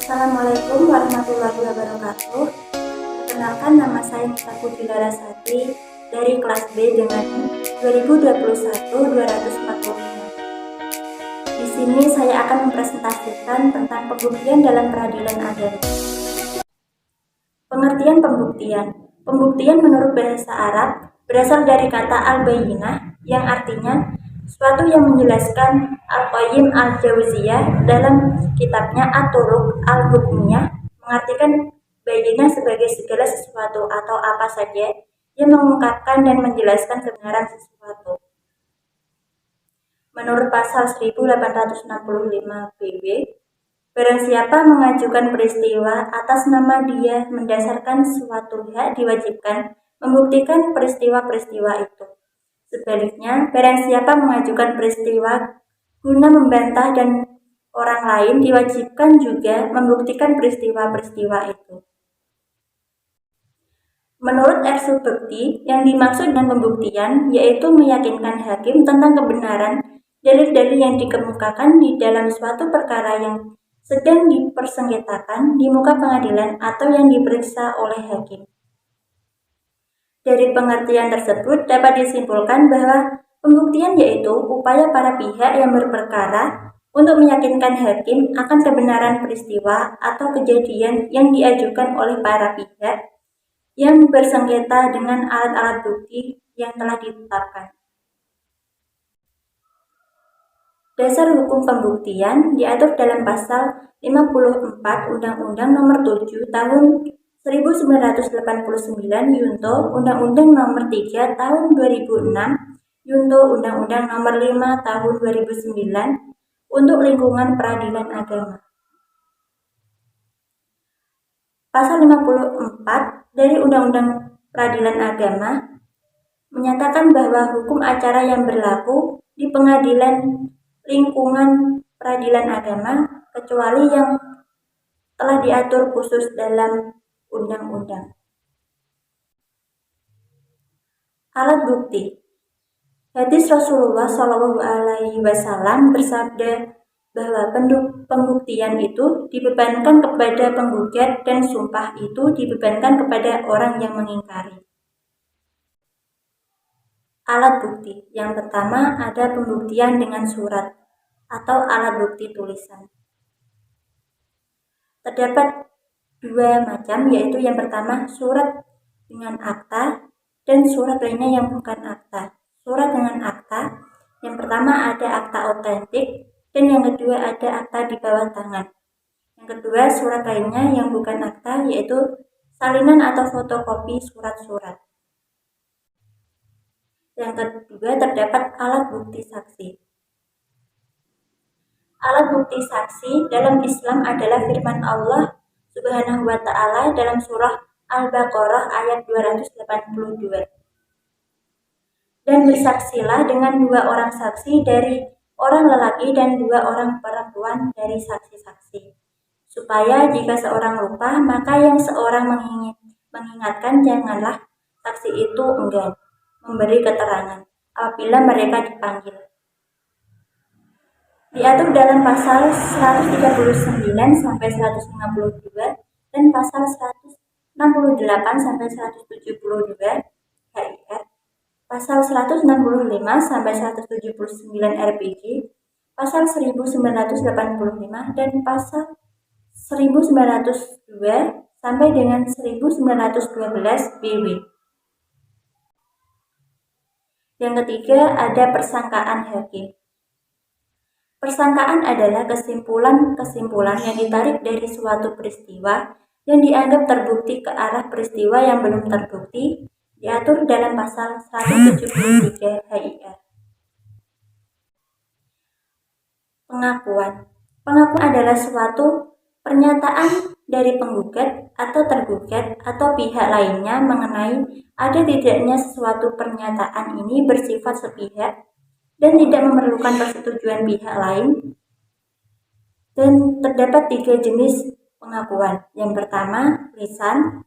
Assalamualaikum warahmatullahi wabarakatuh. Perkenalkan, nama saya Nita Putri Larasati dari kelas B dengan 2021-245. Di sini saya akan mempresentasikan tentang pembuktian dalam peradilan agama. Pengertian pembuktian. Pembuktian menurut bahasa Arab berasal dari kata al-bayyinah yang artinya suatu yang menjelaskan. Al-Qayyim al-Jauziyah dalam kitabnya At-Turuq al-Hukmiyah mengartikan bayyinah sebagai segala sesuatu atau apa saja yang mengungkapkan dan menjelaskan kebenaran sesuatu. Menurut pasal 1865 BW, barang siapa mengajukan peristiwa atas nama dia mendasarkan suatu hak diwajibkan membuktikan peristiwa-peristiwa itu. Sebaliknya, barang siapa mengajukan peristiwa guna membantah dan orang lain diwajibkan juga membuktikan peristiwa-peristiwa itu. Menurut Ersu Bekti, yang dimaksud dengan pembuktian yaitu meyakinkan hakim tentang kebenaran dalil-dalil yang dikemukakan di dalam suatu perkara yang sedang dipersengketakan di muka pengadilan atau yang diperiksa oleh hakim. Dari pengertian tersebut dapat disimpulkan bahwa pembuktian yaitu upaya para pihak yang berperkara untuk meyakinkan hakim akan kebenaran peristiwa atau kejadian yang diajukan oleh para pihak yang bersengketa dengan alat-alat bukti yang telah ditetapkan. Dasar hukum pembuktian diatur dalam pasal 54 Undang-Undang Nomor 7 Tahun 1989 Yunto Undang-Undang Nomor 3 Tahun 2006 Yunto Undang-Undang Nomor 5 Tahun 2009 untuk lingkungan peradilan agama. Pasal 54 dari Undang-Undang Peradilan Agama menyatakan bahwa hukum acara yang berlaku di pengadilan lingkungan peradilan agama kecuali yang telah diatur khusus dalam undang-undang. Alat bukti. Hadis Rasulullah SAW bersabda bahwa pembuktian itu dibebankan kepada penggugat dan sumpah itu dibebankan kepada orang yang mengingkari. Alat bukti. Yang pertama ada pembuktian dengan surat atau alat bukti tulisan. Terdapat dua macam, yaitu yang pertama surat dengan akta dan surat lainnya yang bukan akta. Surat dengan akta, yang pertama ada akta otentik dan yang kedua ada akta di bawah tangan. Yang kedua surat lainnya yang bukan akta, yaitu salinan atau fotokopi surat-surat. Yang kedua terdapat alat bukti saksi. Alat bukti saksi dalam Islam adalah firman Allah Subhanahu wa Ta'ala dalam surah Al-Baqarah ayat 282. Dan bersaksilah dengan dua orang saksi dari orang lelaki dan dua orang perempuan dari saksi-saksi, supaya jika seorang lupa maka yang seorang mengingatkan, janganlah saksi itu enggan memberi keterangan apabila mereka dipanggil. Diatur dalam pasal 139 sampai 152 dan pasal 168 sampai 172 HIR, pasal 165 sampai 179 RPJ, pasal 1985 dan pasal 1902 sampai dengan 1912 BW. Yang ketiga ada persangkaan hakim. Persangkaan adalah kesimpulan-kesimpulan yang ditarik dari suatu peristiwa yang dianggap terbukti ke arah peristiwa yang belum terbukti, diatur dalam pasal 173 HIR. Pengakuan. Pengakuan adalah suatu pernyataan dari penggugat atau tergugat atau pihak lainnya mengenai ada tidaknya sesuatu pernyataan ini bersifat sepihak dan tidak memerlukan persetujuan pihak lain. Dan terdapat tiga jenis pengakuan. Yang pertama, lisan.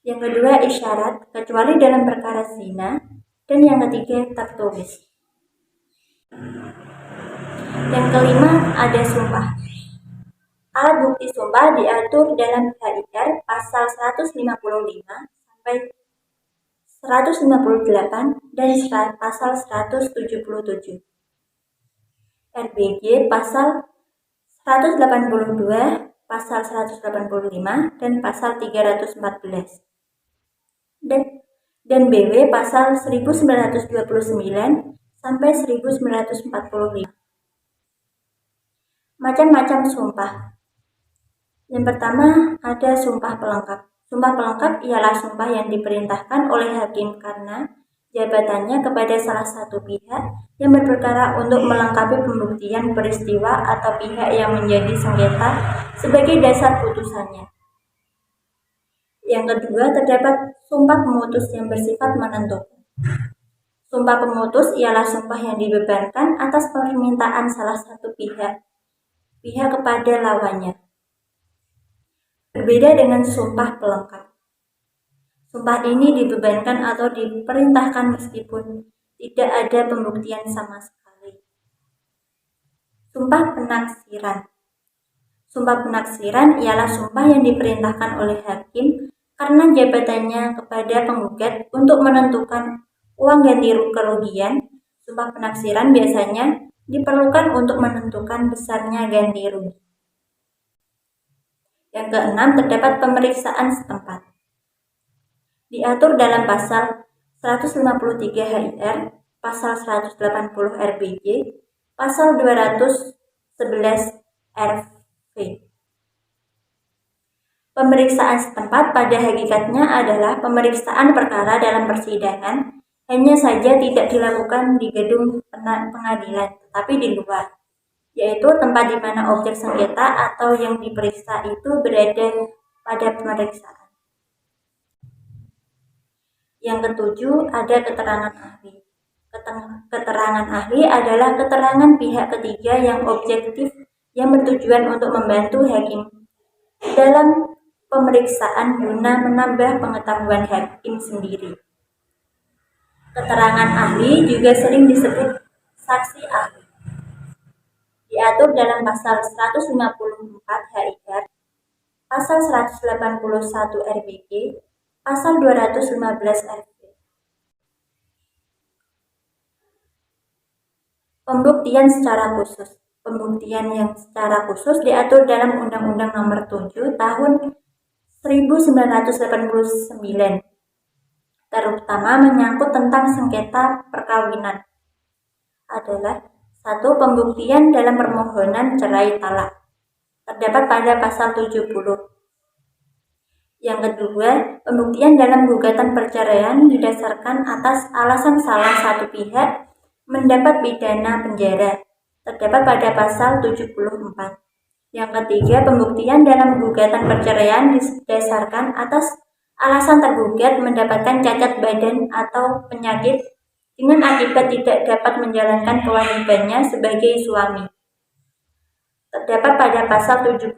Yang kedua, isyarat, kecuali dalam perkara zina. Dan yang ketiga, tertulis. Yang kelima, ada sumpah. Alat bukti sumpah diatur dalam HIR pasal 155 sampai 158 dan pasal 177. RBG pasal 182, pasal 185 dan pasal 314. Dan BW pasal 1929 sampai 1945. Macam-macam sumpah. Yang pertama ada sumpah pelengkap. Sumpah pelengkap ialah sumpah yang diperintahkan oleh hakim karena jabatannya kepada salah satu pihak yang berperkara untuk melengkapi pembuktian peristiwa atau pihak yang menjadi sengketa sebagai dasar putusannya. Yang kedua, terdapat sumpah pemutus yang bersifat menentukan. Sumpah pemutus ialah sumpah yang dibebankan atas permintaan salah satu pihak kepada lawannya. Berbeda dengan sumpah pelengkap. Sumpah ini dibebankan atau diperintahkan meskipun tidak ada pembuktian sama sekali. Sumpah penaksiran. Sumpah penaksiran ialah sumpah yang diperintahkan oleh hakim karena jabatannya kepada penggugat untuk menentukan uang ganti kerugian. Sumpah penaksiran biasanya diperlukan untuk menentukan besarnya ganti rugi. Yang keenam, terdapat pemeriksaan setempat. Diatur dalam pasal 153 HIR, pasal 180 RBG, pasal 211 RV. Pemeriksaan setempat pada hakikatnya adalah pemeriksaan perkara dalam persidangan, hanya saja tidak dilakukan di gedung pengadilan, tetapi di luar, yaitu tempat di mana objek sengketa atau yang diperiksa itu berada pada pemeriksaan. Yang ketujuh, ada keterangan ahli. Keterangan ahli adalah keterangan pihak ketiga yang objektif yang bertujuan untuk membantu hakim dalam pemeriksaan guna menambah pengetahuan hakim sendiri. Keterangan ahli juga sering disebut saksi ahli. Diatur dalam pasal 154 HIR, pasal 181 RBG, pasal 215 RB. Pembuktian secara khusus. Pembuktian yang secara khusus diatur dalam Undang-Undang Nomor 7 Tahun 1989, terutama menyangkut tentang sengketa perkawinan. Adalah 1. Pembuktian dalam permohonan cerai talak. Terdapat pada pasal 70. Yang kedua, pembuktian dalam gugatan perceraian didasarkan atas alasan salah satu pihak mendapat pidana penjara. Terdapat pada pasal 74. Yang ketiga, pembuktian dalam gugatan perceraian didasarkan atas alasan tergugat mendapatkan cacat badan atau penyakit dengan akibat tidak dapat menjalankan kewajibannya sebagai suami. Terdapat pada pasal 75.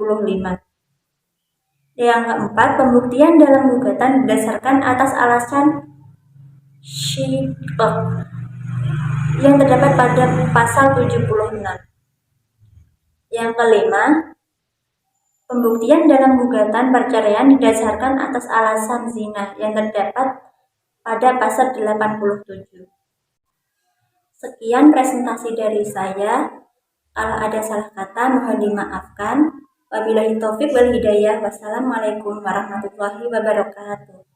Yang keempat, pembuktian dalam gugatan didasarkan atas alasan syiqaq yang terdapat pada pasal 76. Yang kelima, pembuktian dalam gugatan perceraian didasarkan atas alasan zina yang terdapat pada pasal 87. Sekian presentasi dari saya. Kalau ada salah kata mohon dimaafkan. Wabillahi taufik wal hidayah. Wassalamualaikum warahmatullahi wabarakatuh.